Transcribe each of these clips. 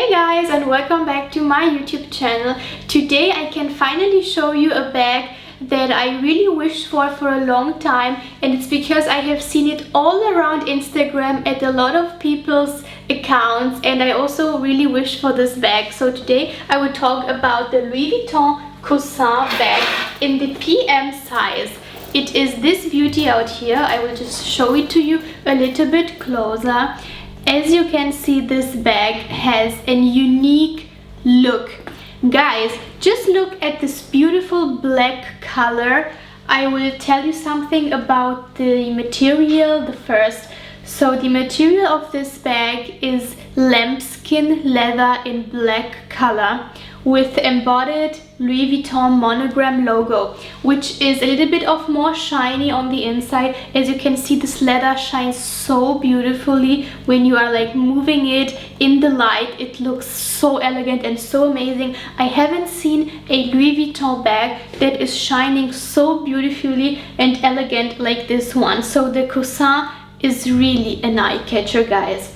Hey guys, and welcome back to my YouTube channel. Today I can finally show you a bag that I really wished for a long time, and it's because I have seen it all around Instagram at a lot of people's accounts, and I also really wish for this bag. So today I will talk about the Louis Vuitton Coussin bag in the PM size. It is this beauty out here. I will just show it to you a little bit closer. As you can see, this bag has a unique look. Guys, just look at this beautiful black color. I will tell you something about the material first. So the material of this bag is lambskin leather in black color with embodied Louis Vuitton monogram logo, which is a little bit of more shiny on the inside. As you can see, this leather shines so beautifully when you are like moving it in the light. It looks so elegant and so amazing. I haven't seen a Louis Vuitton bag that is shining so beautifully and elegant like this one. So the Coussin is really an eye catcher, guys.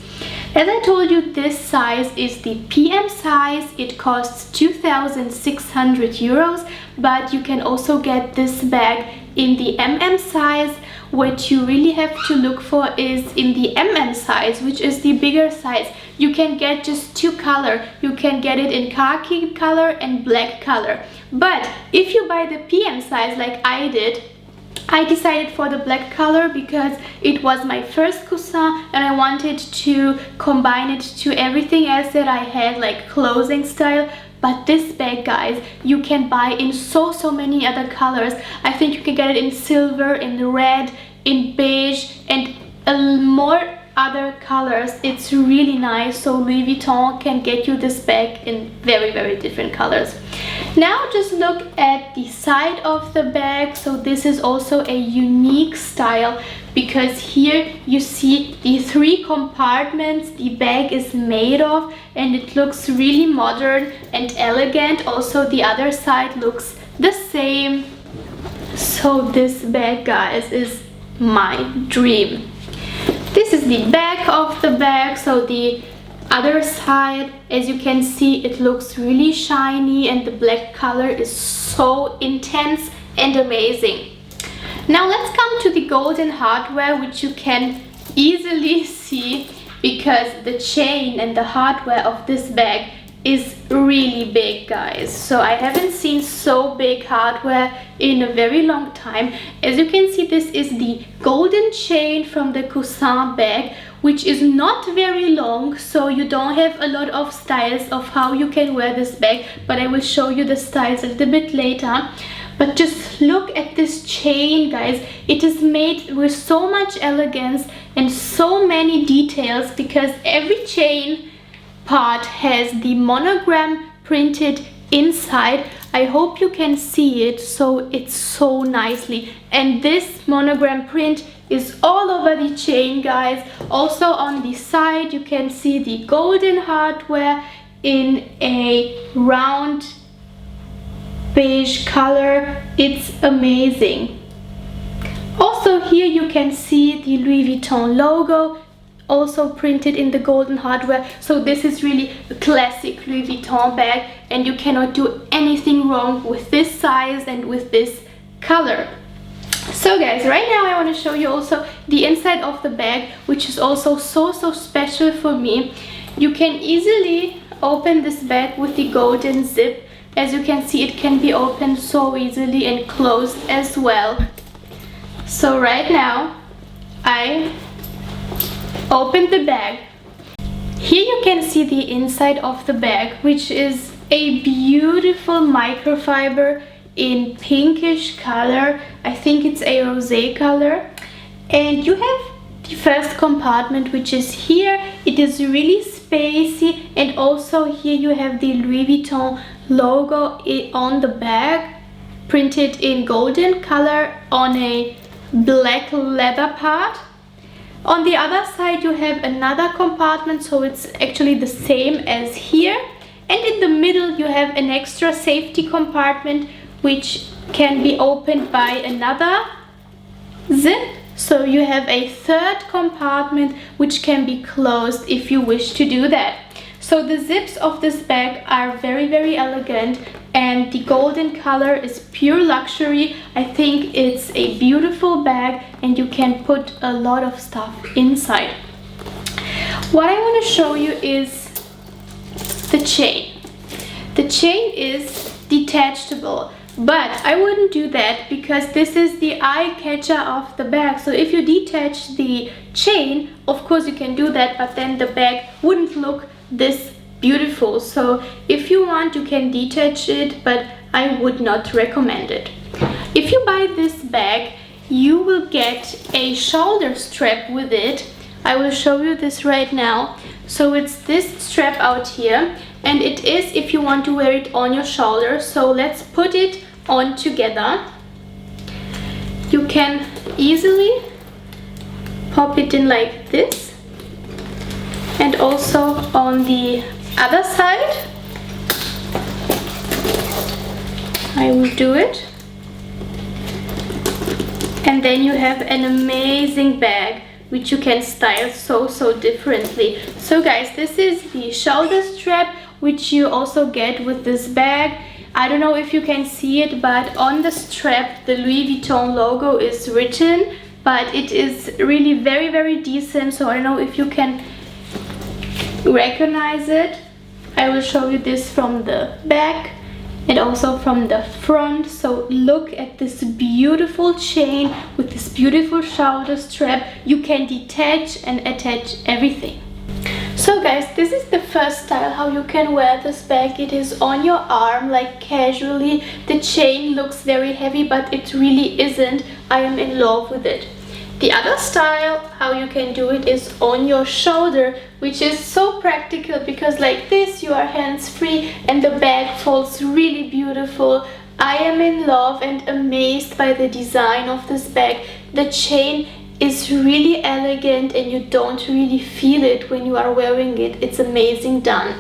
As I told you, this size is the PM size. It costs 2,600 euros, but you can also get this bag in the MM size. What you really have to look for is in the MM size, which is the bigger size. You can get just two colors. You can get it in khaki color and black color. But if you buy the PM size like I did, I decided for the black color because it was my first Coussin and I wanted to combine it to everything else that I had, like clothing style. But this bag, guys, you can buy in so many other colors. I think you can get it in silver, in red, in beige, and more other colors. It's really nice. So Louis Vuitton can get you this bag in very different colors. Now just look at the side of the bag. So this is also a unique style because here you see the three compartments the bag is made of, and it looks really modern and elegant. Also the other side looks the same. So this bag, guys, is my dream. This is the back of the bag. So the other side, as you can see, it looks really shiny and the black color is so intense and amazing. Now let's come to the golden hardware, which you can easily see because the chain and the hardware of this bag is really big, guys. So I haven't seen so big hardware in a very long time. As you can see, this is the golden chain from the Coussin bag, which is not very long, so you don't have a lot of styles of how you can wear this bag, but I will show you the styles a little bit later. But just look at this chain, guys. It is made with so much elegance and so many details because every chain part has the monogram printed inside. I hope you can see it. So it's so nicely, and this monogram print is all over the chain, guys. Also on the side you can see the golden hardware in a round beige color. It's amazing. Also here you can see the Louis Vuitton logo, also printed in the golden hardware. So this is really a classic Louis Vuitton bag, and you cannot do anything wrong with this size and with this color. So guys, right now I want to show you also the inside of the bag, which is also so special for me. You can easily open this bag with the golden zip. As you can see, it can be opened so easily and closed as well. So right now I open the bag. Here you can see the inside of the bag, which is a beautiful microfiber in pinkish color. I think it's a rosé color. And you have the first compartment, which is here. It is really spacey, and also here you have the Louis Vuitton logo on the bag, printed in golden color on a black leather part. On the other side you have another compartment, so it's actually the same as here. And in the middle you have an extra safety compartment, which can be opened by another zip. So you have a third compartment which can be closed if you wish to do that. So the zips of this bag are very elegant, and the golden color is pure luxury. I think it's a beautiful bag and you can put a lot of stuff inside. What I want to show you is the chain. The chain is detachable, but I wouldn't do that because this is the eye catcher of the bag. So if you detach the chain, of course you can do that, but then the bag wouldn't look this beautiful. So if you want, you can detach it, but I would not recommend it. If you buy this bag, you will get a shoulder strap with it. I will show you this right now. So it's this strap out here, and it is if you want to wear it on your shoulder. So let's put it on together. You can easily pop it in like this, and also on the other side I will do it, and then you have an amazing bag which you can style so differently. So guys, this is the shoulder strap which you also get with this bag. I don't know if you can see it, but on the strap the Louis Vuitton logo is written, but it is really very decent. So I don't know if you can recognize it. I will show you this from the back and also from the front. So look at this beautiful chain with this beautiful shoulder strap. You can detach and attach everything. So guys, this is the first style how you can wear this bag. It is on your arm like casually. The chain looks very heavy, but it really isn't. I am in love with it. The other style how you can do it is on your shoulder, which is so practical because like this you are hands-free and the bag folds really beautiful. I am in love and amazed by the design of this bag. The chain is really elegant and you don't really feel it when you are wearing it. It's amazing done.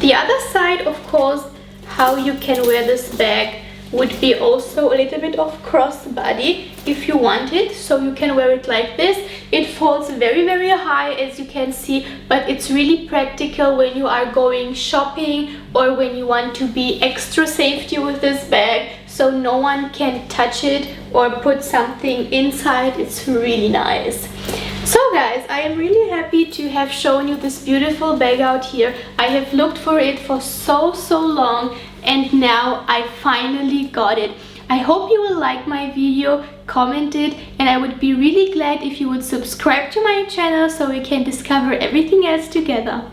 The other side, of course, how you can wear this bag would be also a little bit of crossbody if you want it. So you can wear it like this. It folds very high, as you can see, but it's really practical when you are going shopping or when you want to be extra safety with this bag, so no one can touch it or put something inside. It's really nice. So guys, I am really happy to have shown you this beautiful bag out here. I have looked for it for so long, and now I finally got it. I hope you will like my video, comment it, and I would be really glad if you would subscribe to my channel so we can discover everything else together.